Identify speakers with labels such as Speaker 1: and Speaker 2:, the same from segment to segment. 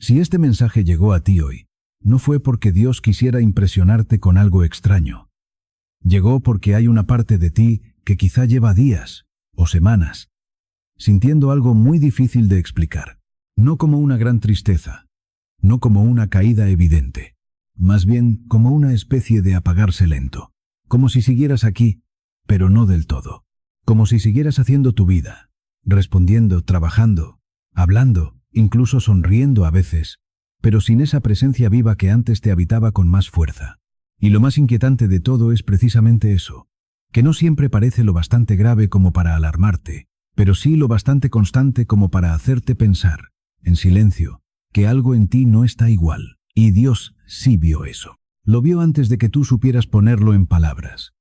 Speaker 1: Si este mensaje llegó a ti hoy, no fue porque Dios quisiera impresionarte con algo extraño. Llegó porque hay una parte de ti que quizá lleva días o semanas sintiendo algo muy difícil de explicar, no como una gran tristeza, no como una caída evidente, más bien como una especie de apagarse lento, como si siguieras aquí, pero no del todo, como si siguieras haciendo tu vida, respondiendo, trabajando, hablando, incluso sonriendo a veces, pero sin esa presencia viva que antes te habitaba con más fuerza. Y lo más inquietante de todo es precisamente eso, que no siempre parece lo bastante grave como para alarmarte, pero sí lo bastante constante como para hacerte pensar, en silencio, que algo en ti no está igual. Y Dios sí vio eso. Lo vio antes de que tú supieras ponerlo en palabras.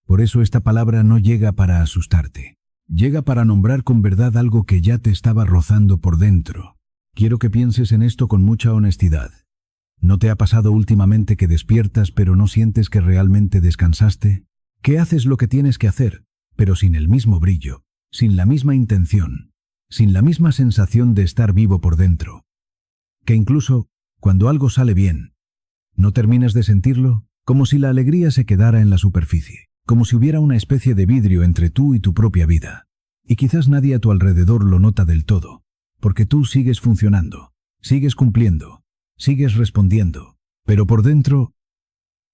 Speaker 1: Por eso esta palabra no llega para asustarte. Llega para nombrar con verdad algo que ya te estaba rozando por dentro. Quiero que pienses en esto con mucha honestidad. ¿No te ha pasado últimamente que despiertas pero no sientes que realmente descansaste? Que haces lo que tienes que hacer, pero sin el mismo brillo, sin la misma intención, sin la misma sensación de estar vivo por dentro. Que incluso, cuando algo sale bien, ¿no terminas de sentirlo? Como si la alegría se quedara en la superficie, como si hubiera una especie de vidrio entre tú y tu propia vida. Y quizás nadie a tu alrededor lo nota del todo, porque tú sigues funcionando, sigues cumpliendo, sigues respondiendo, pero por dentro,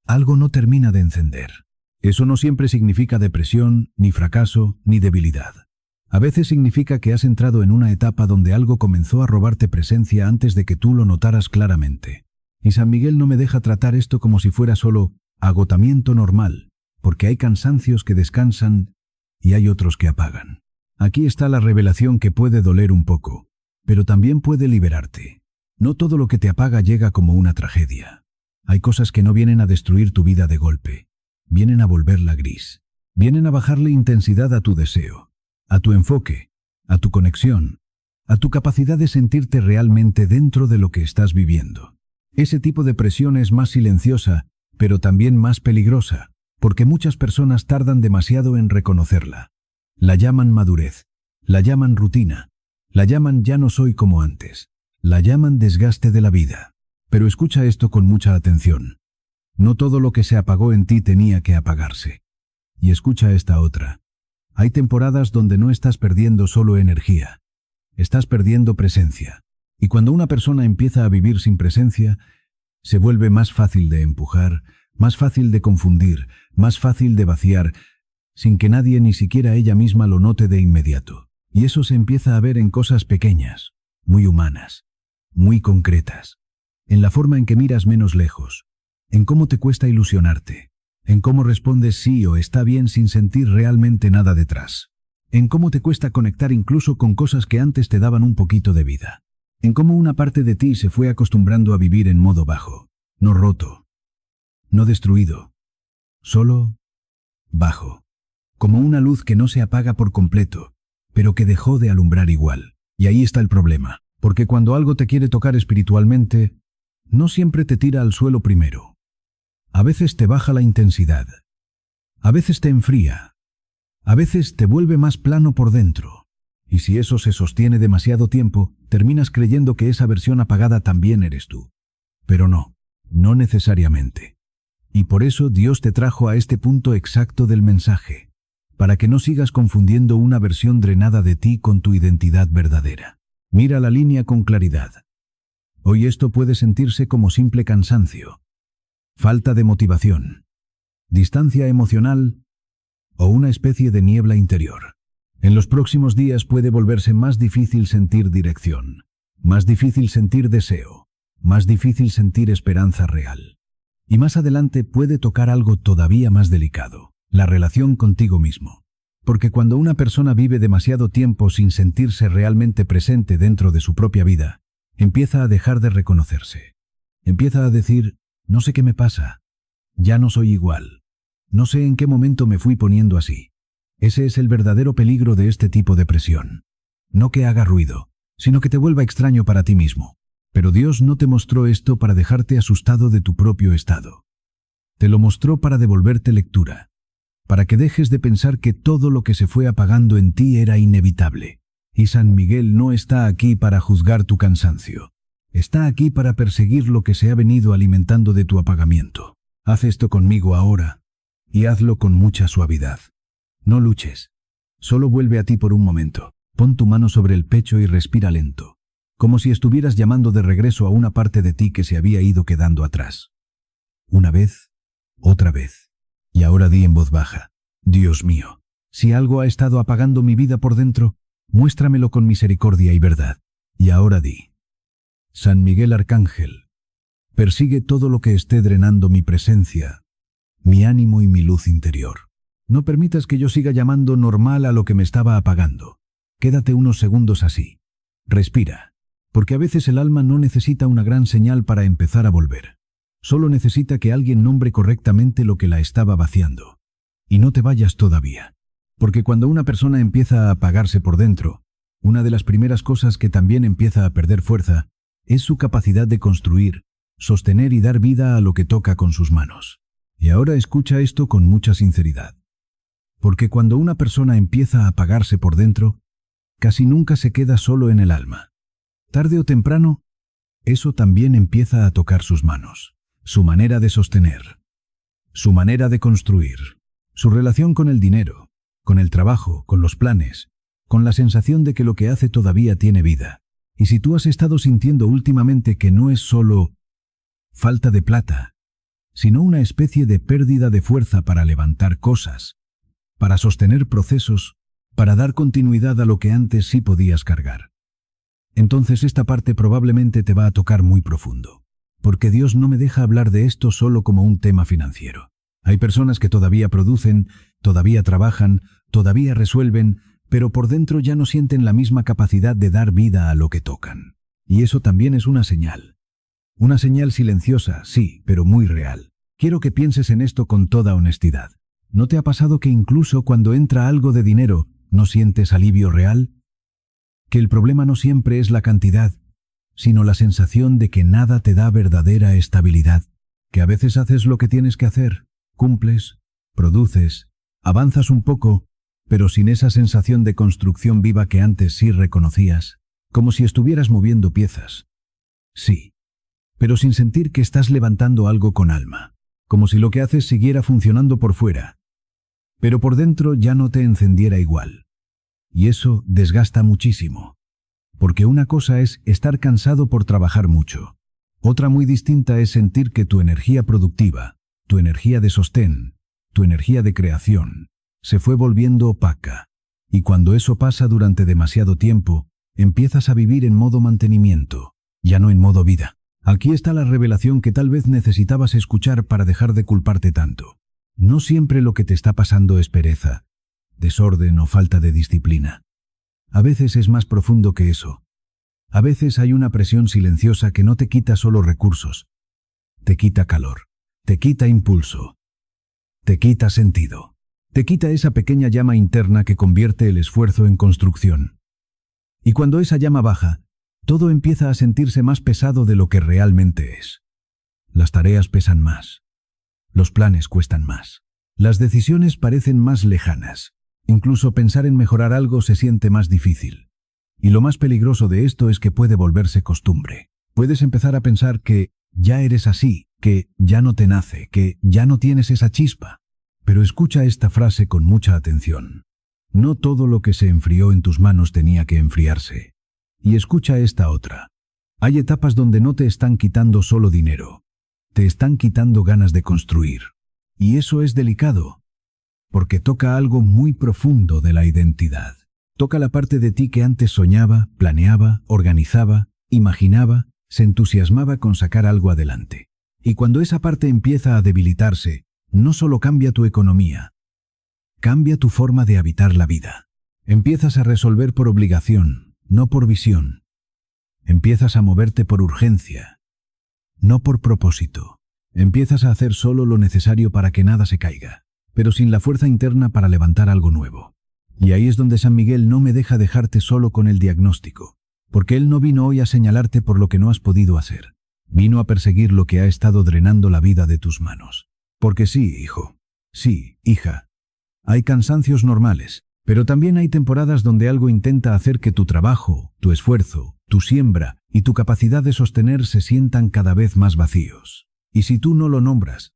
Speaker 1: algo no termina de encender. Eso no siempre significa depresión, ni fracaso, ni debilidad. A veces significa que has entrado en una etapa donde algo comenzó a robarte presencia antes de que tú lo notaras claramente. Y San Miguel no me deja tratar esto como si fuera solo agotamiento normal, porque hay cansancios que descansan y hay otros que apagan. Aquí está la revelación que puede doler un poco, pero también puede liberarte. No todo lo que te apaga llega como una tragedia. Hay cosas que no vienen a destruir tu vida de golpe. Vienen a volverla gris. Vienen a bajarle intensidad a tu deseo, a tu enfoque, a tu conexión, a tu capacidad de sentirte realmente dentro de lo que estás viviendo. Ese tipo de presión es más silenciosa, pero también más peligrosa, porque muchas personas tardan demasiado en reconocerla. La llaman madurez, la llaman rutina, la llaman ya no soy como antes, la llaman desgaste de la vida. Pero escucha esto con mucha atención. No todo lo que se apagó en ti tenía que apagarse. Y escucha esta otra. Hay temporadas donde no estás perdiendo solo energía, estás perdiendo presencia. Y cuando una persona empieza a vivir sin presencia, se vuelve más fácil de empujar, más fácil de confundir, más fácil de vaciar, sin que nadie, ni siquiera ella misma, lo note de inmediato. Y eso se empieza a ver en cosas pequeñas, muy humanas, muy concretas, en la forma en que miras menos lejos, en cómo te cuesta ilusionarte, en cómo respondes sí o está bien sin sentir realmente nada detrás, en cómo te cuesta conectar incluso con cosas que antes te daban un poquito de vida, en cómo una parte de ti se fue acostumbrando a vivir en modo bajo, no roto, no destruido, solo bajo, como una luz que no se apaga por completo, pero que dejó de alumbrar igual. Y ahí está el problema, porque cuando algo te quiere tocar espiritualmente, no siempre te tira al suelo primero. A veces te baja la intensidad, a veces te enfría, a veces te vuelve más plano por dentro. Y si eso se sostiene demasiado tiempo, terminas creyendo que esa versión apagada también eres tú. Pero no, no necesariamente. Y por eso Dios te trajo a este punto exacto del mensaje, para que no sigas confundiendo una versión drenada de ti con tu identidad verdadera. Mira la línea con claridad. Hoy esto puede sentirse como simple cansancio, falta de motivación, distancia emocional o una especie de niebla interior. En los próximos días puede volverse más difícil sentir dirección, más difícil sentir deseo, más difícil sentir esperanza real. Y más adelante puede tocar algo todavía más delicado, la relación contigo mismo. Porque cuando una persona vive demasiado tiempo sin sentirse realmente presente dentro de su propia vida, empieza a dejar de reconocerse. Empieza a decir, no sé qué me pasa, ya no soy igual, no sé en qué momento me fui poniendo así. Ese es el verdadero peligro de este tipo de presión. No que haga ruido, sino que te vuelva extraño para ti mismo. Pero Dios no te mostró esto para dejarte asustado de tu propio estado. Te lo mostró para devolverte lectura, para que dejes de pensar que todo lo que se fue apagando en ti era inevitable. Y San Miguel no está aquí para juzgar tu cansancio. Está aquí para perseguir lo que se ha venido alimentando de tu apagamiento. Haz esto conmigo ahora, y hazlo con mucha suavidad. No luches. Solo vuelve a ti por un momento. Pon tu mano sobre el pecho y respira lento, como si estuvieras llamando de regreso a una parte de ti que se había ido quedando atrás. Una vez, otra vez. Y ahora di en voz baja: Dios mío, si algo ha estado apagando mi vida por dentro, muéstramelo con misericordia y verdad. Y ahora di: San Miguel Arcángel, persigue todo lo que esté drenando mi presencia, mi ánimo y mi luz interior. No permitas que yo siga llamando normal a lo que me estaba apagando. Quédate unos segundos así. Respira, porque a veces el alma no necesita una gran señal para empezar a volver. Solo necesita que alguien nombre correctamente lo que la estaba vaciando. Y no te vayas todavía, porque cuando una persona empieza a apagarse por dentro, una de las primeras cosas que también empieza a perder fuerza es su capacidad de construir, sostener y dar vida a lo que toca con sus manos. Y ahora escucha esto con mucha sinceridad. Porque cuando una persona empieza a apagarse por dentro, casi nunca se queda solo en el alma. Tarde o temprano, eso también empieza a tocar sus manos, su manera de sostener, su manera de construir, su relación con el dinero, con el trabajo, con los planes, con la sensación de que lo que hace todavía tiene vida. Y si tú has estado sintiendo últimamente que no es solo falta de plata, sino una especie de pérdida de fuerza para levantar cosas, para sostener procesos, para dar continuidad a lo que antes sí podías cargar, entonces esta parte probablemente te va a tocar muy profundo, porque Dios no me deja hablar de esto solo como un tema financiero. Hay personas que todavía producen, todavía trabajan, todavía resuelven, pero por dentro ya no sienten la misma capacidad de dar vida a lo que tocan. Y eso también es una señal. Una señal silenciosa, sí, pero muy real. Quiero que pienses en esto con toda honestidad. ¿No te ha pasado que incluso cuando entra algo de dinero, no sientes alivio real? Que el problema no siempre es la cantidad, sino la sensación de que nada te da verdadera estabilidad. Que a veces haces lo que tienes que hacer, cumples, produces, avanzas un poco, pero sin esa sensación de construcción viva que antes sí reconocías, como si estuvieras moviendo piezas. Sí, pero sin sentir que estás levantando algo con alma, como si lo que haces siguiera funcionando por fuera, pero por dentro ya no te encendiera igual. Y eso desgasta muchísimo, porque una cosa es estar cansado por trabajar mucho, otra muy distinta es sentir que tu energía productiva, tu energía de sostén, tu energía de creación, se fue volviendo opaca, y cuando eso pasa durante demasiado tiempo, empiezas a vivir en modo mantenimiento, ya no en modo vida. Aquí está la revelación que tal vez necesitabas escuchar para dejar de culparte tanto. No siempre lo que te está pasando es pereza, desorden o falta de disciplina. A veces es más profundo que eso. A veces hay una presión silenciosa que no te quita solo recursos. Te quita calor, te quita impulso, te quita sentido. Te quita esa pequeña llama interna que convierte el esfuerzo en construcción. Y cuando esa llama baja, todo empieza a sentirse más pesado de lo que realmente es. Las tareas pesan más. Los planes cuestan más. Las decisiones parecen más lejanas. Incluso pensar en mejorar algo se siente más difícil. Y lo más peligroso de esto es que puede volverse costumbre. Puedes empezar a pensar que ya eres así, que ya no te nace, que ya no tienes esa chispa. Pero escucha esta frase con mucha atención. No todo lo que se enfrió en tus manos tenía que enfriarse. Y escucha esta otra. Hay etapas donde no te están quitando solo dinero. Te están quitando ganas de construir. Y eso es delicado, porque toca algo muy profundo de la identidad. Toca la parte de ti que antes soñaba, planeaba, organizaba, imaginaba, se entusiasmaba con sacar algo adelante. Y cuando esa parte empieza a debilitarse, no solo cambia tu economía, cambia tu forma de habitar la vida. Empiezas a resolver por obligación, no por visión. Empiezas a moverte por urgencia, no por propósito. Empiezas a hacer solo lo necesario para que nada se caiga, pero sin la fuerza interna para levantar algo nuevo. Y ahí es donde San Miguel no me deja dejarte solo con el diagnóstico, porque él no vino hoy a señalarte por lo que no has podido hacer. Vino a perseguir lo que ha estado drenando la vida de tus manos. Porque sí, hijo, sí, hija, hay cansancios normales, Pero también hay temporadas donde algo intenta hacer que tu trabajo, tu esfuerzo, tu siembra y tu capacidad de sostener se sientan cada vez más vacíos. Y si tú no lo nombras,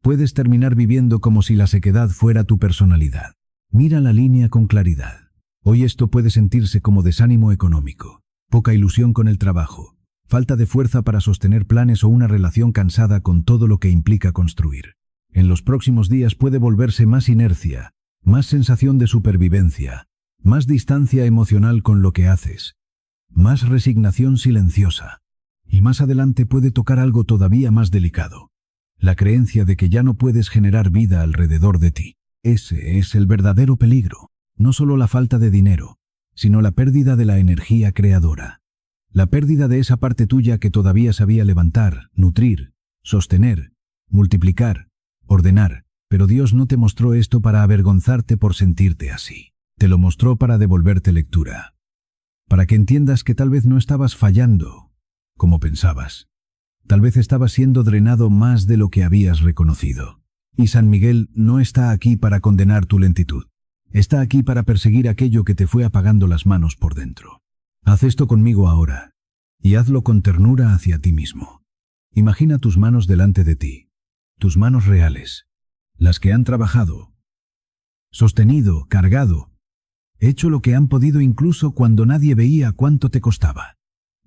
Speaker 1: puedes terminar viviendo como si la sequedad fuera tu personalidad. Mira la línea con claridad. Hoy esto puede sentirse como desánimo económico, poca ilusión con el trabajo, falta de fuerza para sostener planes o una relación cansada con todo lo que implica construir. En los próximos días puede volverse más inercia, más sensación de supervivencia, más distancia emocional con lo que haces, más resignación silenciosa. Y más adelante puede tocar algo todavía más delicado, la creencia de que ya no puedes generar vida alrededor de ti. Ese es el verdadero peligro, no solo la falta de dinero, sino la pérdida de la energía creadora. La pérdida de esa parte tuya que todavía sabía levantar, nutrir, sostener, multiplicar, ordenar. Pero Dios no te mostró esto para avergonzarte por sentirte así. Te lo mostró para devolverte lectura. Para que entiendas que tal vez no estabas fallando como pensabas. Tal vez estabas siendo drenado más de lo que habías reconocido. Y San Miguel no está aquí para condenar tu lentitud. Está aquí para perseguir aquello que te fue apagando las manos por dentro. Haz esto conmigo ahora, y hazlo con ternura hacia ti mismo. Imagina tus manos delante de ti, tus manos reales, las que han trabajado, sostenido, cargado, hecho lo que han podido incluso cuando nadie veía cuánto te costaba.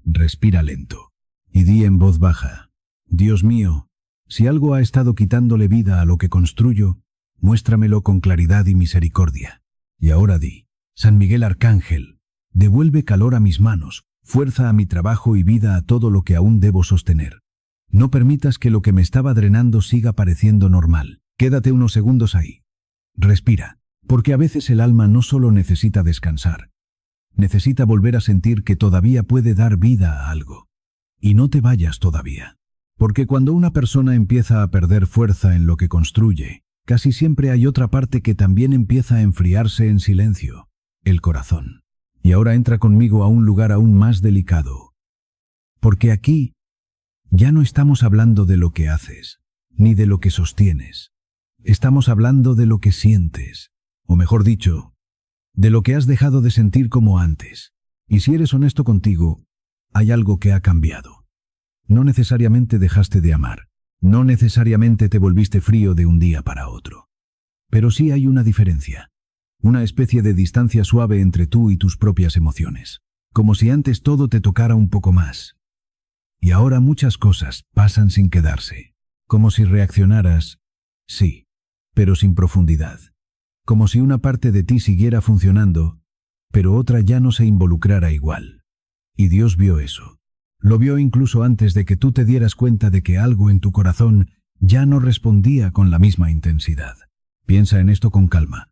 Speaker 1: Respira lento y di en voz baja: Dios mío, si algo ha estado quitándole vida a lo que construyo, muéstramelo con claridad y misericordia. Y ahora di: San Miguel Arcángel, devuelve calor a mis manos, fuerza a mi trabajo y vida a todo lo que aún debo sostener. No permitas que lo que me estaba drenando siga pareciendo normal. Quédate unos segundos ahí. Respira, porque a veces el alma no solo necesita descansar, necesita volver a sentir que todavía puede dar vida a algo. Y no te vayas todavía, porque cuando una persona empieza a perder fuerza en lo que construye, casi siempre hay otra parte que también empieza a enfriarse en silencio: el corazón. Y ahora entra conmigo a un lugar aún más delicado, porque aquí ya no estamos hablando de lo que haces, ni de lo que sostienes. Estamos hablando de lo que sientes, o mejor dicho, de lo que has dejado de sentir como antes. Y si eres honesto contigo, hay algo que ha cambiado. No necesariamente dejaste de amar, no necesariamente te volviste frío de un día para otro. Pero sí hay una diferencia, una especie de distancia suave entre tú y tus propias emociones, como si antes todo te tocara un poco más. Y ahora muchas cosas pasan sin quedarse, como si reaccionaras, sí, pero sin profundidad. Como si una parte de ti siguiera funcionando, pero otra ya no se involucrara igual. Y Dios vio eso. Lo vio incluso antes de que tú te dieras cuenta de que algo en tu corazón ya no respondía con la misma intensidad. Piensa en esto con calma.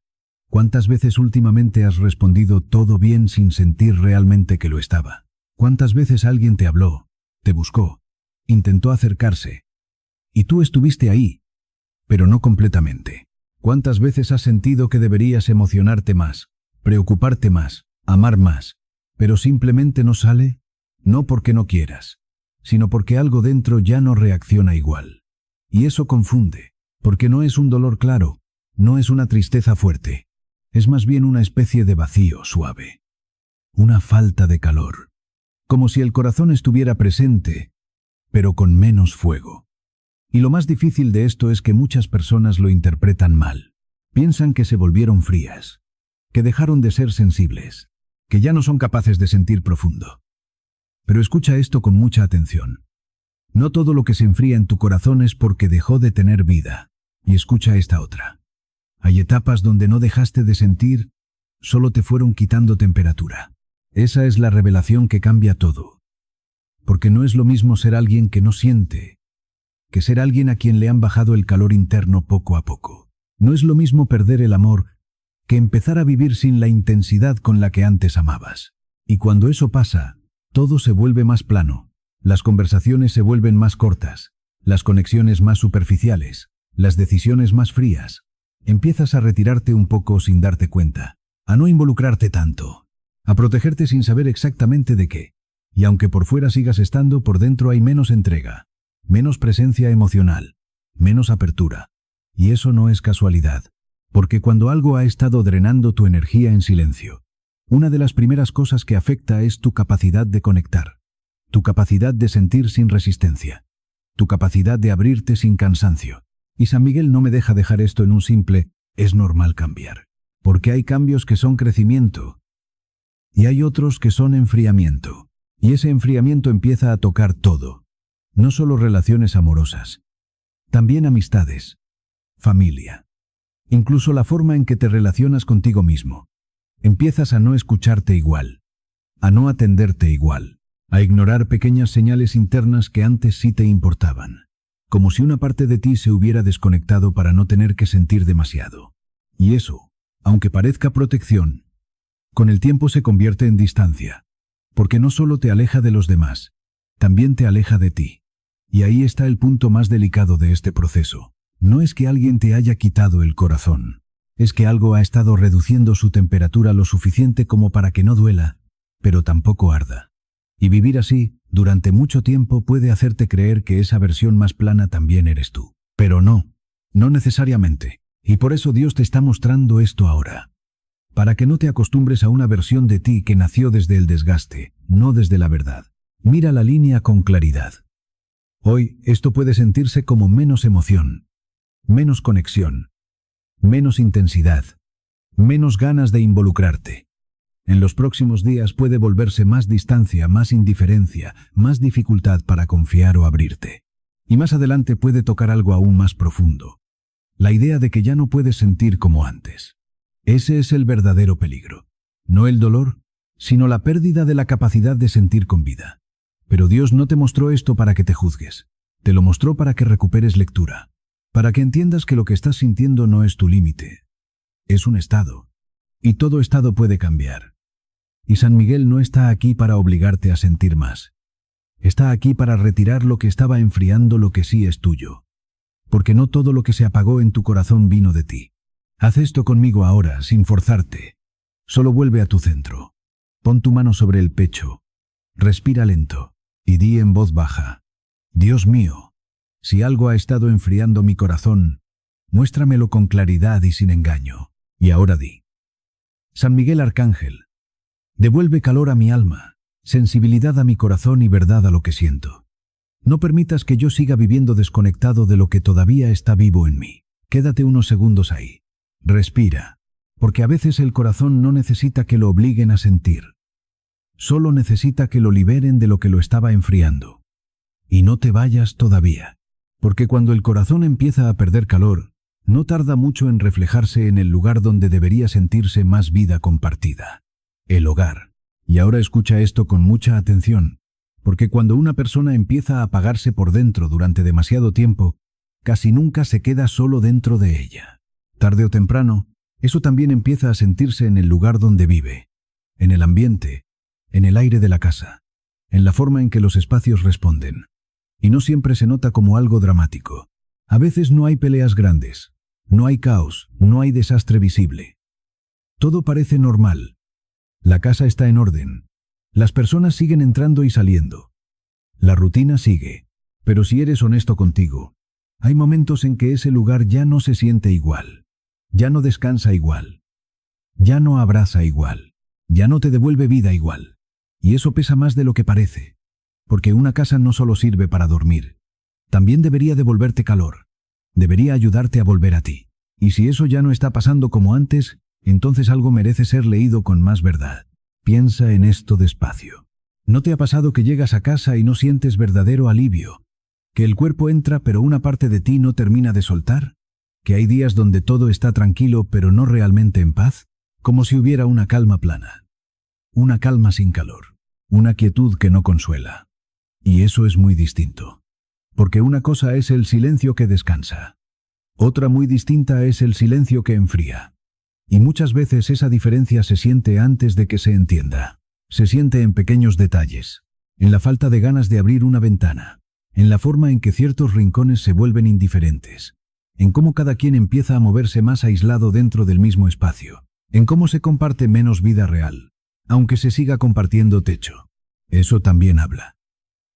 Speaker 1: ¿Cuántas veces últimamente has respondido todo bien sin sentir realmente que lo estaba? ¿Cuántas veces alguien te habló, te buscó, intentó acercarse, y tú estuviste ahí, pero no completamente? ¿Cuántas veces has sentido que deberías emocionarte más, preocuparte más, amar más, pero simplemente no sale? No porque no quieras, sino porque algo dentro ya no reacciona igual. Y eso confunde, porque no es un dolor claro, no es una tristeza fuerte, es más bien una especie de vacío suave, una falta de calor, como si el corazón estuviera presente, pero con menos fuego. Y lo más difícil de esto es que muchas personas lo interpretan mal. Piensan que se volvieron frías, que dejaron de ser sensibles, que ya no son capaces de sentir profundo. Pero escucha esto con mucha atención. No todo lo que se enfría en tu corazón es porque dejó de tener vida. Y escucha esta otra. Hay etapas donde no dejaste de sentir, solo te fueron quitando temperatura. Esa es la revelación que cambia todo. Porque no es lo mismo ser alguien que no siente, que ser alguien a quien le han bajado el calor interno poco a poco. No es lo mismo perder el amor que empezar a vivir sin la intensidad con la que antes amabas. Y cuando eso pasa, todo se vuelve más plano, las conversaciones se vuelven más cortas, las conexiones más superficiales, las decisiones más frías. Empiezas a retirarte un poco sin darte cuenta, a no involucrarte tanto, a protegerte sin saber exactamente de qué. Y aunque por fuera sigas estando, por dentro hay menos entrega, menos presencia emocional, menos apertura. Y eso no es casualidad, Porque cuando algo ha estado drenando tu energía en silencio, una de las primeras cosas que afecta es tu capacidad de conectar, tu capacidad de sentir sin resistencia, tu capacidad de abrirte sin cansancio. Y San Miguel no me deja dejar esto en un simple «es normal cambiar», porque hay cambios que son crecimiento y hay otros que son enfriamiento. Y ese enfriamiento empieza a tocar todo, no solo relaciones amorosas, también amistades, familia, incluso la forma en que te relacionas contigo mismo. Empiezas a no escucharte igual, a no atenderte igual, a ignorar pequeñas señales internas que antes sí te importaban, como si una parte de ti se hubiera desconectado para no tener que sentir demasiado. Y eso, aunque parezca protección, con el tiempo se convierte en distancia, porque no solo te aleja de los demás, también te aleja de ti. Y ahí está el punto más delicado de este proceso. No es que alguien te haya quitado el corazón, es que algo ha estado reduciendo su temperatura lo suficiente como para que no duela, pero tampoco arda. Y vivir así, durante mucho tiempo, puede hacerte creer que esa versión más plana también eres tú. Pero no necesariamente. Y por eso Dios te está mostrando esto ahora. Para que no te acostumbres a una versión de ti que nació desde el desgaste, no desde la verdad. Mira la línea con claridad. Hoy, esto puede sentirse como menos emoción, menos conexión, menos intensidad, menos ganas de involucrarte. En los próximos días puede volverse más distancia, más indiferencia, más dificultad para confiar o abrirte. Y más adelante puede tocar algo aún más profundo. La idea de que ya no puedes sentir como antes. Ese es el verdadero peligro. No el dolor, sino la pérdida de la capacidad de sentir con vida. Pero Dios no te mostró esto para que te juzgues. Te lo mostró para que recuperes lectura. Para que entiendas que lo que estás sintiendo no es tu límite. Es un estado. Y todo estado puede cambiar. Y San Miguel no está aquí para obligarte a sentir más. Está aquí para retirar lo que estaba enfriando lo que sí es tuyo. Porque no todo lo que se apagó en tu corazón vino de ti. Haz esto conmigo ahora, sin forzarte. Solo vuelve a tu centro. Pon tu mano sobre el pecho. Respira lento. Y di en voz baja: Dios mío, si algo ha estado enfriando mi corazón, muéstramelo con claridad y sin engaño. Y ahora di: San Miguel Arcángel, devuelve calor a mi alma, sensibilidad a mi corazón y verdad a lo que siento. No permitas que yo siga viviendo desconectado de lo que todavía está vivo en mí. Quédate unos segundos ahí. Respira, porque a veces el corazón no necesita que lo obliguen a sentir. Solo necesita que lo liberen de lo que lo estaba enfriando. Y no te vayas todavía, porque cuando el corazón empieza a perder calor, no tarda mucho en reflejarse en el lugar donde debería sentirse más vida compartida: el hogar. Y ahora escucha esto con mucha atención, porque cuando una persona empieza a apagarse por dentro durante demasiado tiempo, casi nunca se queda solo dentro de ella. Tarde o temprano, eso también empieza a sentirse en el lugar donde vive, en el ambiente, en el aire de la casa, en la forma en que los espacios responden. Y no siempre se nota como algo dramático. A veces no hay peleas grandes, no hay caos, no hay desastre visible. Todo parece normal. La casa está en orden. Las personas siguen entrando y saliendo. La rutina sigue. Pero si eres honesto contigo, hay momentos en que ese lugar ya no se siente igual. Ya no descansa igual. Ya no abraza igual. Ya no te devuelve vida igual. Y eso pesa más de lo que parece. Porque una casa no solo sirve para dormir. También debería devolverte calor. Debería ayudarte a volver a ti. Y si eso ya no está pasando como antes, entonces algo merece ser leído con más verdad. Piensa en esto despacio. ¿No te ha pasado que llegas a casa y no sientes verdadero alivio? ¿Que el cuerpo entra pero una parte de ti no termina de soltar? ¿Que hay días donde todo está tranquilo pero no realmente en paz? Como si hubiera una calma plana. Una calma sin calor. Una quietud que no consuela. Y eso es muy distinto. Porque una cosa es el silencio que descansa. Otra muy distinta es el silencio que enfría. Y muchas veces esa diferencia se siente antes de que se entienda. Se siente en pequeños detalles. En la falta de ganas de abrir una ventana. En la forma en que ciertos rincones se vuelven indiferentes. En cómo cada quien empieza a moverse más aislado dentro del mismo espacio. En cómo se comparte menos vida real, aunque se siga compartiendo techo. Eso también habla.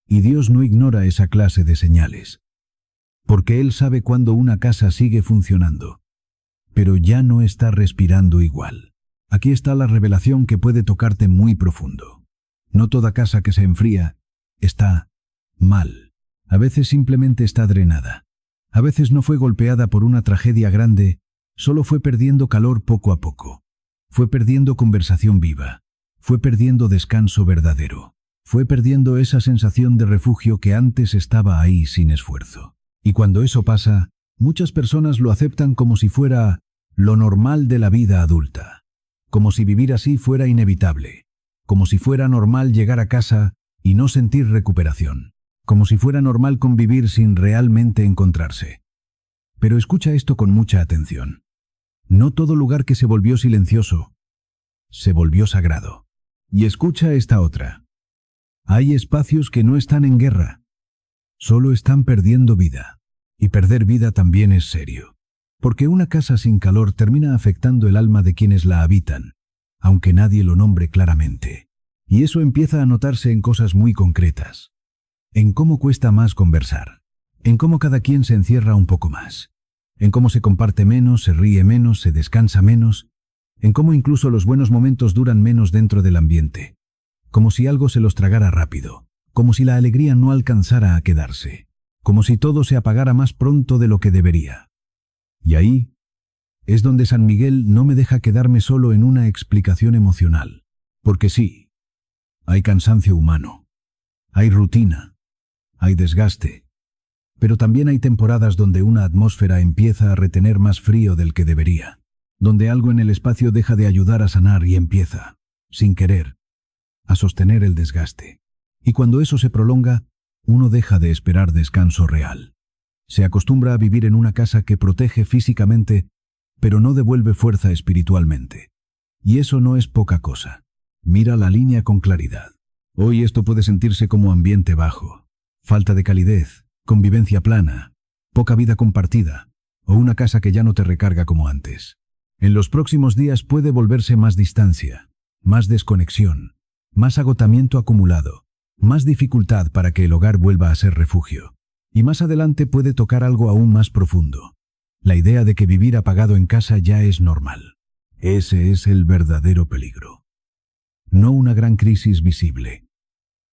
Speaker 1: Y Dios no ignora esa clase de señales. Porque Él sabe cuándo una casa sigue funcionando. pero ya no está respirando igual. Aquí está la revelación que puede tocarte muy profundo. No toda casa que se enfría está mal. A veces simplemente está drenada. A veces no fue golpeada por una tragedia grande, solo fue perdiendo calor poco a poco. Fue perdiendo conversación viva. Fue perdiendo descanso verdadero. Fue perdiendo esa sensación de refugio que antes estaba ahí sin esfuerzo. Y cuando eso pasa, muchas personas lo aceptan como si fuera lo normal de la vida adulta. Como si vivir así fuera inevitable. Como si fuera normal llegar a casa y no sentir recuperación. Como si fuera normal convivir sin realmente encontrarse. Pero escucha esto con mucha atención. No todo lugar que se volvió silencioso se volvió sagrado. Y escucha esta otra. Hay espacios que no están en guerra, solo están perdiendo vida. Y perder vida también es serio. Porque una casa sin calor termina afectando el alma de quienes la habitan, aunque nadie lo nombre claramente. Y eso empieza a notarse en cosas muy concretas. En cómo cuesta más conversar. En cómo cada quien se encierra un poco más. En cómo se comparte menos, se ríe menos, se descansa menos. En cómo incluso los buenos momentos duran menos dentro del ambiente. Como si algo se los tragara rápido. Como si la alegría no alcanzara a quedarse. Como si todo se apagara más pronto de lo que debería. Y ahí es donde San Miguel no me deja quedarme solo en una explicación emocional. Porque sí, hay cansancio humano. Hay rutina. Hay desgaste. Pero también hay temporadas donde una atmósfera empieza a retener más frío del que debería. Donde algo en el espacio deja de ayudar a sanar y empieza, sin querer, a sostener el desgaste. Y cuando eso se prolonga, uno deja de esperar descanso real. Se acostumbra a vivir en una casa que protege físicamente, pero no devuelve fuerza espiritualmente. Y eso no es poca cosa. Mira la línea con claridad. Hoy esto puede sentirse como ambiente bajo, falta de calidez, convivencia plana, poca vida compartida, o una casa que ya no te recarga como antes. En los próximos días puede volverse más distancia, más desconexión, más agotamiento acumulado, más dificultad para que el hogar vuelva a ser refugio. Y más adelante puede tocar algo aún más profundo. La idea de que vivir apagado en casa ya es normal. Ese es el verdadero peligro. No una gran crisis visible,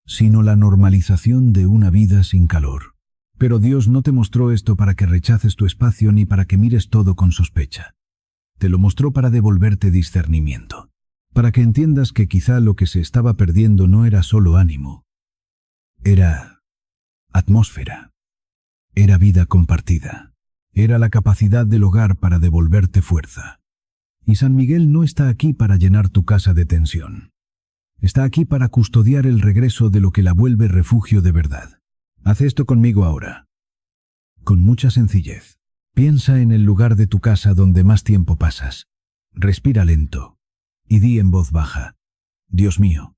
Speaker 1: sino la normalización de una vida sin calor. Pero Dios no te mostró esto para que rechaces tu espacio ni para que mires todo con sospecha. Te lo mostró para devolverte discernimiento. Para que entiendas que quizá lo que se estaba perdiendo no era solo ánimo. Era atmósfera. Era vida compartida. Era la capacidad del hogar para devolverte fuerza. Y San Miguel no está aquí para llenar tu casa de tensión. Está aquí para custodiar el regreso de lo que la vuelve refugio de verdad. Haz esto conmigo ahora. Con mucha sencillez. Piensa en el lugar de tu casa donde más tiempo pasas. Respira lento. Y di en voz baja. Dios mío,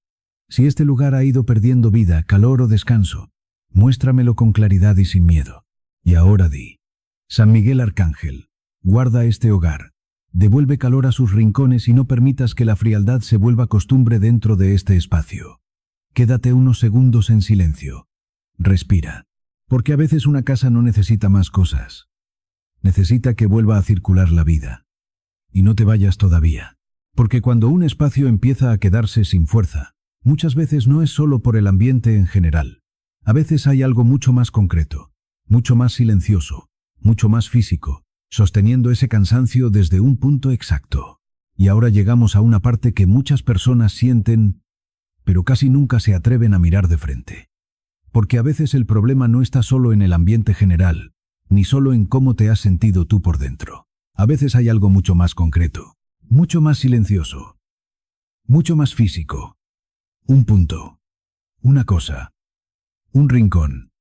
Speaker 1: si este lugar ha ido perdiendo vida, calor o descanso, muéstramelo con claridad y sin miedo. Y ahora di. San Miguel Arcángel, guarda este hogar. Devuelve calor a sus rincones y no permitas que la frialdad se vuelva costumbre dentro de este espacio. Quédate unos segundos en silencio. Respira. Porque a veces una casa no necesita más cosas. Necesita que vuelva a circular la vida. Y no te vayas todavía. Porque cuando un espacio empieza a quedarse sin fuerza, muchas veces no es solo por el ambiente en general. A veces hay algo mucho más concreto, mucho más silencioso, mucho más físico, sosteniendo ese cansancio desde un punto exacto. Y ahora llegamos a una parte que muchas personas sienten, pero casi nunca se atreven a mirar de frente. Porque a veces el problema no está solo en el ambiente general, ni solo en cómo te has sentido tú por dentro. A veces hay algo mucho más concreto, mucho más silencioso, mucho más físico. Un punto, una cosa, un rincón,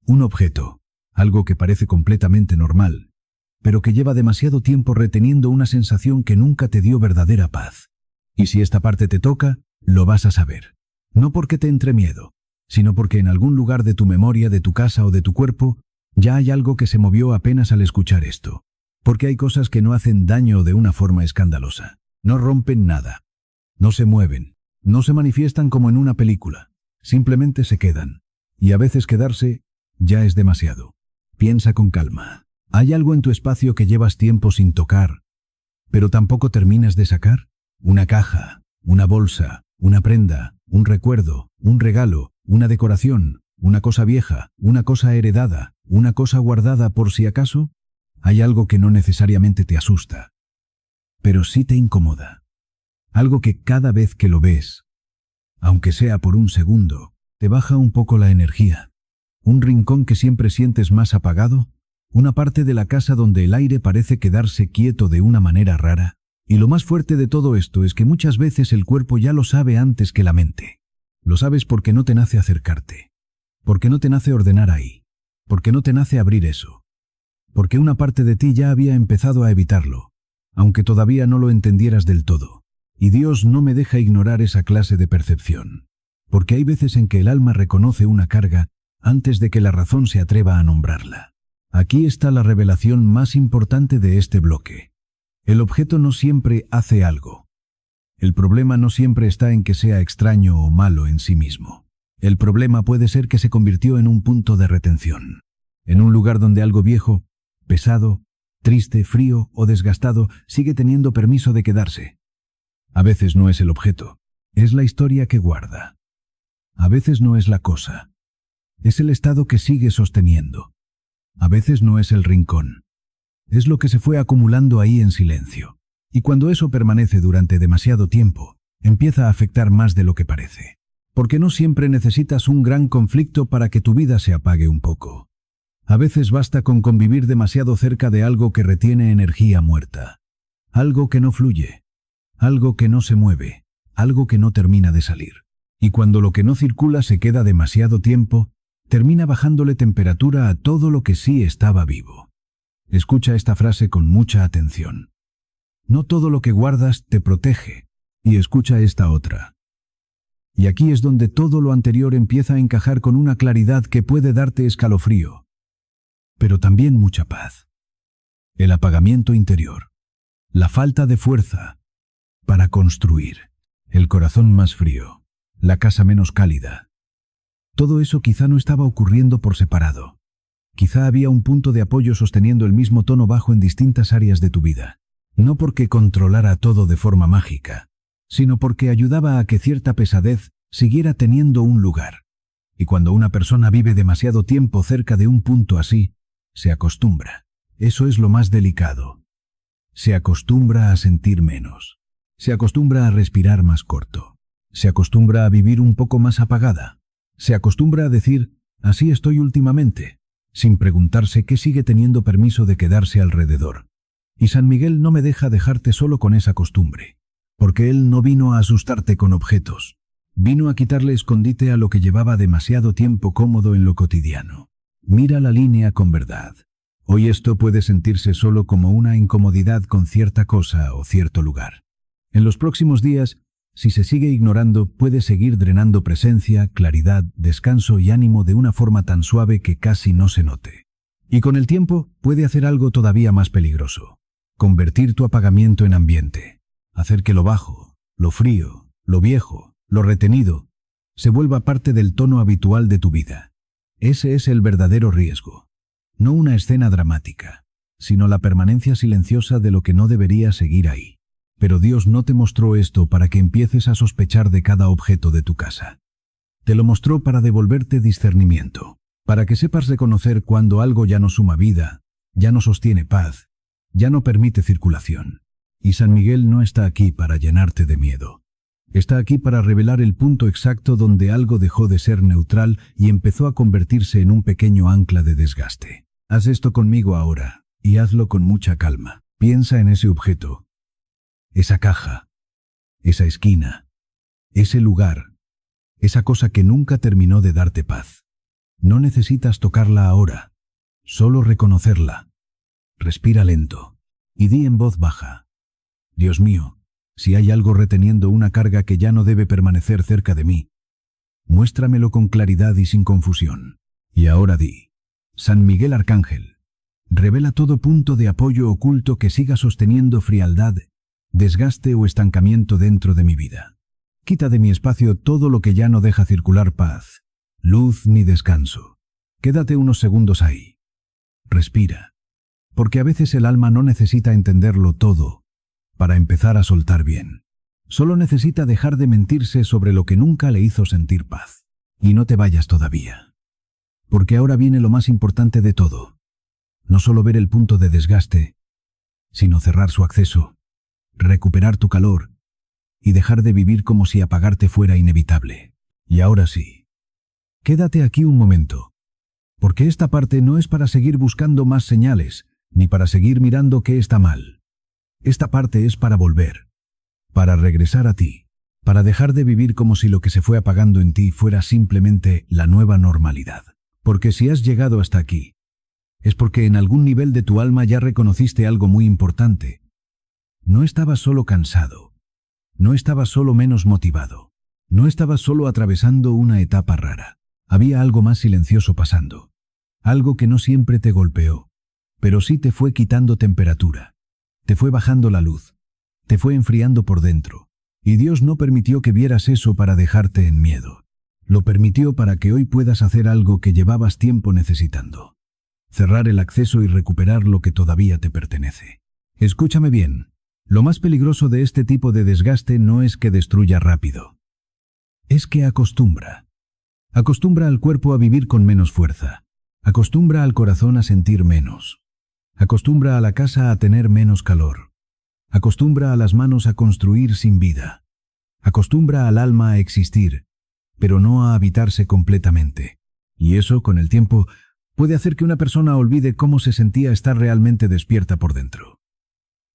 Speaker 1: un objeto, algo que parece completamente normal, pero que lleva demasiado tiempo reteniendo una sensación que nunca te dio verdadera paz. Y si esta parte te toca, lo vas a saber. No porque te entre miedo, sino porque en algún lugar de tu memoria, de tu casa o de tu cuerpo, ya hay algo que se movió apenas al escuchar esto. Porque hay cosas que no hacen daño de una forma escandalosa. No rompen nada. No se mueven. No se manifiestan como en una película. Simplemente se quedan. Y a veces quedarse ya es demasiado. Piensa con calma. Hay algo en tu espacio que llevas tiempo sin tocar, pero tampoco terminas de sacar. Una caja, una bolsa, una prenda, un recuerdo, un regalo, una decoración, una cosa vieja, una cosa heredada, una cosa guardada por si acaso. Hay algo que no necesariamente te asusta, pero sí te incomoda. Algo que cada vez que lo ves, aunque sea por un segundo, te baja un poco la energía. Un rincón que siempre sientes más apagado, una parte de la casa donde el aire parece quedarse quieto de una manera rara. Y lo más fuerte de todo esto es que muchas veces el cuerpo ya lo sabe antes que la mente. Lo sabes porque no te nace acercarte, porque no te nace ordenar ahí, porque no te nace abrir eso, porque una parte de ti ya había empezado a evitarlo, aunque todavía no lo entendieras del todo. Y Dios no me deja ignorar esa clase de percepción, porque hay veces en que el alma reconoce una carga antes de que la razón se atreva a nombrarla. Aquí está la revelación más importante de este bloque. El objeto no siempre hace algo. El problema no siempre está en que sea extraño o malo en sí mismo. El problema puede ser que se convirtió en un punto de retención, en un lugar donde algo viejo, pesado, triste, frío o desgastado sigue teniendo permiso de quedarse. A veces no es el objeto, es la historia que guarda. A veces no es la cosa, es el estado que sigue sosteniendo. A veces no es el rincón, es lo que se fue acumulando ahí en silencio. Y cuando eso permanece durante demasiado tiempo, empieza a afectar más de lo que parece. Porque no siempre necesitas un gran conflicto para que tu vida se apague un poco. A veces basta con convivir demasiado cerca de algo que retiene energía muerta. Algo que no fluye. Algo que no se mueve. Algo que no termina de salir. Y cuando lo que no circula se queda demasiado tiempo, termina bajándole temperatura a todo lo que sí estaba vivo. Escucha esta frase con mucha atención. No todo lo que guardas te protege. Y escucha esta otra. Y aquí es donde todo lo anterior empieza a encajar con una claridad que puede darte escalofrío, pero también mucha paz. El apagamiento interior. La falta de fuerza para construir. El corazón más frío. La casa menos cálida. Todo eso quizá no estaba ocurriendo por separado. Quizá había un punto de apoyo sosteniendo el mismo tono bajo en distintas áreas de tu vida. No porque controlara todo de forma mágica, sino porque ayudaba a que cierta pesadez siguiera teniendo un lugar. Y cuando una persona vive demasiado tiempo cerca de un punto así, se acostumbra. Eso es lo más delicado. Se acostumbra a sentir menos. Se acostumbra a respirar más corto. Se acostumbra a vivir un poco más apagada. Se acostumbra a decir, así estoy últimamente, sin preguntarse qué sigue teniendo permiso de quedarse alrededor. Y San Miguel no me deja dejarte solo con esa costumbre, porque él no vino a asustarte con objetos, vino a quitarle escondite a lo que llevaba demasiado tiempo cómodo en lo cotidiano. Mira la línea con verdad. Hoy esto puede sentirse solo como una incomodidad con cierta cosa o cierto lugar. En los próximos días, si se sigue ignorando, puede seguir drenando presencia, claridad, descanso y ánimo de una forma tan suave que casi no se note. Y con el tiempo puede hacer algo todavía más peligroso. Convertir tu apagamiento en ambiente. Hacer que lo bajo, lo frío, lo viejo, lo retenido, se vuelva parte del tono habitual de tu vida. Ese es el verdadero riesgo. No una escena dramática, sino la permanencia silenciosa de lo que no debería seguir ahí. Pero Dios no te mostró esto para que empieces a sospechar de cada objeto de tu casa. Te lo mostró para devolverte discernimiento, para que sepas reconocer cuando algo ya no suma vida, ya no sostiene paz, ya no permite circulación. Y San Miguel no está aquí para llenarte de miedo. Está aquí para revelar el punto exacto donde algo dejó de ser neutral y empezó a convertirse en un pequeño ancla de desgaste. Haz esto conmigo ahora, y hazlo con mucha calma. Piensa en ese objeto, esa caja, esa esquina, ese lugar, esa cosa que nunca terminó de darte paz. No necesitas tocarla ahora, solo reconocerla. Respira lento y di en voz baja: Dios mío, si hay algo reteniendo una carga que ya no debe permanecer cerca de mí, muéstramelo con claridad y sin confusión. Y ahora di: San Miguel Arcángel, revela todo punto de apoyo oculto que siga sosteniendo frialdad, desgaste o estancamiento dentro de mi vida. Quita de mi espacio todo lo que ya no deja circular paz, luz ni descanso. Quédate unos segundos ahí. Respira. Porque a veces el alma no necesita entenderlo todo, para empezar a soltar bien. Solo necesita dejar de mentirse sobre lo que nunca le hizo sentir paz. Y no te vayas todavía. Porque ahora viene lo más importante de todo. No solo ver el punto de desgaste, sino cerrar su acceso, recuperar tu calor y dejar de vivir como si apagarte fuera inevitable. Y ahora sí. Quédate aquí un momento. Porque esta parte no es para seguir buscando más señales, ni para seguir mirando qué está mal. Esta parte es para volver, para regresar a ti, para dejar de vivir como si lo que se fue apagando en ti fuera simplemente la nueva normalidad. Porque si has llegado hasta aquí, es porque en algún nivel de tu alma ya reconociste algo muy importante. No estabas solo cansado, no estabas solo menos motivado, no estabas solo atravesando una etapa rara. Había algo más silencioso pasando, algo que no siempre te golpeó, pero sí te fue quitando temperatura, te fue bajando la luz, te fue enfriando por dentro, y Dios no permitió que vieras eso para dejarte en miedo. Lo permitió para que hoy puedas hacer algo que llevabas tiempo necesitando. Cerrar el acceso y recuperar lo que todavía te pertenece. Escúchame bien, lo más peligroso de este tipo de desgaste no es que destruya rápido. Es que acostumbra. Acostumbra al cuerpo a vivir con menos fuerza. Acostumbra al corazón a sentir menos. Acostumbra a la casa a tener menos calor. Acostumbra a las manos a construir sin vida. Acostumbra al alma a existir, pero no a habitarse completamente. Y eso, con el tiempo, puede hacer que una persona olvide cómo se sentía estar realmente despierta por dentro.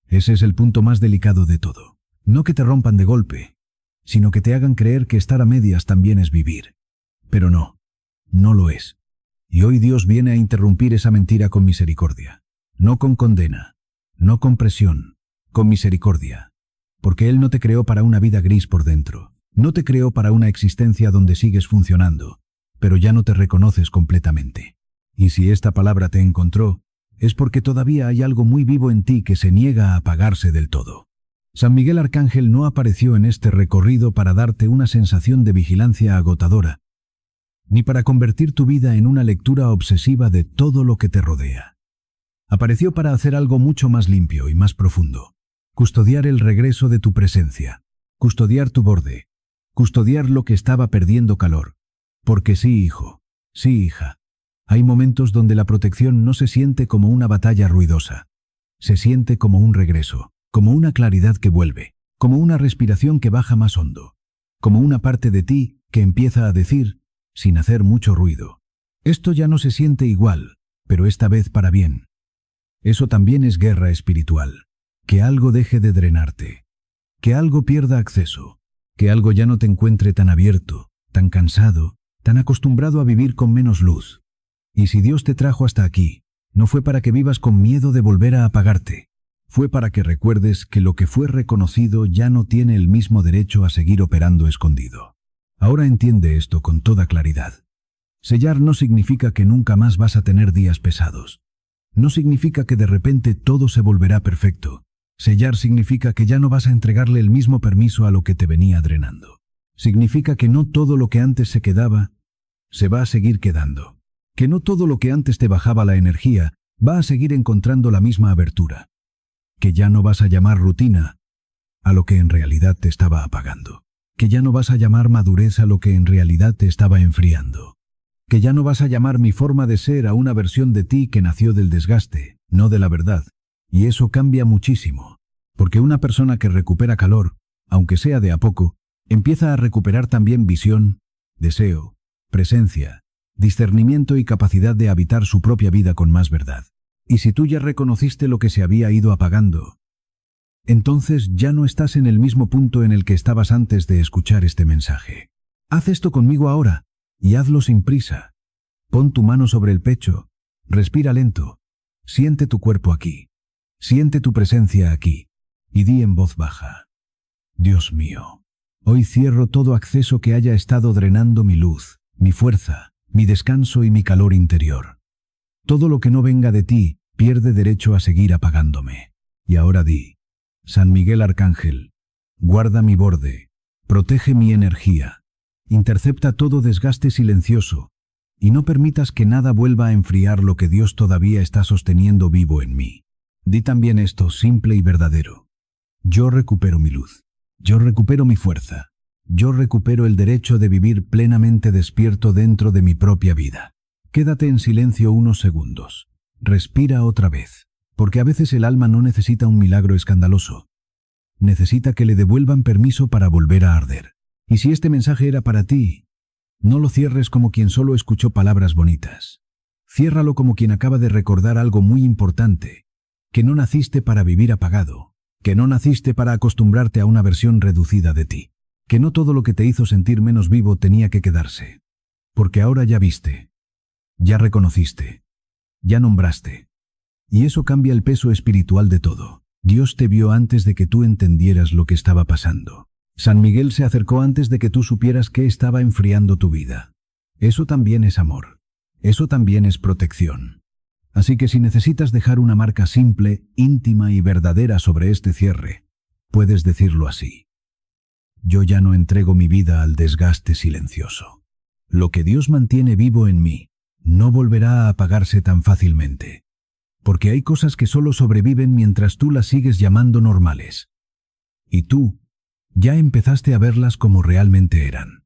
Speaker 1: Ese es el punto más delicado de todo. No que te rompan de golpe, sino que te hagan creer que estar a medias también es vivir. Pero no, no lo es. Y hoy Dios viene a interrumpir esa mentira con misericordia. No con condena, no con presión, con misericordia. Porque Él no te creó para una vida gris por dentro. No te creó para una existencia donde sigues funcionando, pero ya no te reconoces completamente. Y si esta palabra te encontró, es porque todavía hay algo muy vivo en ti que se niega a apagarse del todo. San Miguel Arcángel no apareció en este recorrido para darte una sensación de vigilancia agotadora, ni para convertir tu vida en una lectura obsesiva de todo lo que te rodea. Apareció para hacer algo mucho más limpio y más profundo. Custodiar el regreso de tu presencia. Custodiar tu borde. Custodiar lo que estaba perdiendo calor. Porque sí, hijo. Sí, hija. Hay momentos donde la protección no se siente como una batalla ruidosa. Se siente como un regreso, como una claridad que vuelve, como una respiración que baja más hondo, como una parte de ti que empieza a decir, sin hacer mucho ruido: esto ya no se siente igual, pero esta vez para bien. Eso también es guerra espiritual. Que algo deje de drenarte. Que algo pierda acceso. Que algo ya no te encuentre tan abierto, tan cansado, tan acostumbrado a vivir con menos luz. Y si Dios te trajo hasta aquí, no fue para que vivas con miedo de volver a apagarte. Fue para que recuerdes que lo que fue reconocido ya no tiene el mismo derecho a seguir operando escondido. Ahora entiende esto con toda claridad. Sellar no significa que nunca más vas a tener días pesados. No significa que de repente todo se volverá perfecto. Sellar significa que ya no vas a entregarle el mismo permiso a lo que te venía drenando. Significa que no todo lo que antes se quedaba, se va a seguir quedando. Que no todo lo que antes te bajaba la energía va a seguir encontrando la misma abertura. Que ya no vas a llamar rutina a lo que en realidad te estaba apagando. Que ya no vas a llamar madurez a lo que en realidad te estaba enfriando. Que ya no vas a llamar mi forma de ser a una versión de ti que nació del desgaste, no de la verdad. Y eso cambia muchísimo, porque una persona que recupera calor, aunque sea de a poco, empieza a recuperar también visión, deseo, presencia, discernimiento y capacidad de habitar su propia vida con más verdad. Y si tú ya reconociste lo que se había ido apagando, entonces ya no estás en el mismo punto en el que estabas antes de escuchar este mensaje. Haz esto conmigo ahora, y hazlo sin prisa. Pon tu mano sobre el pecho, respira lento, siente tu cuerpo aquí, siente tu presencia aquí, y di en voz baja: Dios mío, hoy cierro todo acceso que haya estado drenando mi luz, mi fuerza, mi descanso y mi calor interior. Todo lo que no venga de ti pierde derecho a seguir apagándome. Y ahora di: San Miguel Arcángel, guarda mi borde, protege mi energía, intercepta todo desgaste silencioso, y no permitas que nada vuelva a enfriar lo que Dios todavía está sosteniendo vivo en mí. Di también esto simple y verdadero: Yo recupero mi luz. Yo recupero mi fuerza. Yo recupero el derecho de vivir plenamente despierto dentro de mi propia vida. Quédate en silencio unos segundos. Respira otra vez, porque a veces el alma no necesita un milagro escandaloso. Necesita que le devuelvan permiso para volver a arder. Y si este mensaje era para ti, no lo cierres como quien solo escuchó palabras bonitas. Ciérralo como quien acaba de recordar algo muy importante, que no naciste para vivir apagado, que no naciste para acostumbrarte a una versión reducida de ti, que no todo lo que te hizo sentir menos vivo tenía que quedarse. Porque ahora ya viste, ya reconociste, ya nombraste. Y eso cambia el peso espiritual de todo. Dios te vio antes de que tú entendieras lo que estaba pasando. San Miguel se acercó antes de que tú supieras qué estaba enfriando tu vida. Eso también es amor. Eso también es protección. Así que si necesitas dejar una marca simple, íntima y verdadera sobre este cierre, puedes decirlo así. Yo ya no entrego mi vida al desgaste silencioso. Lo que Dios mantiene vivo en mí no volverá a apagarse tan fácilmente. Porque hay cosas que solo sobreviven mientras tú las sigues llamando normales. Y tú ya empezaste a verlas como realmente eran.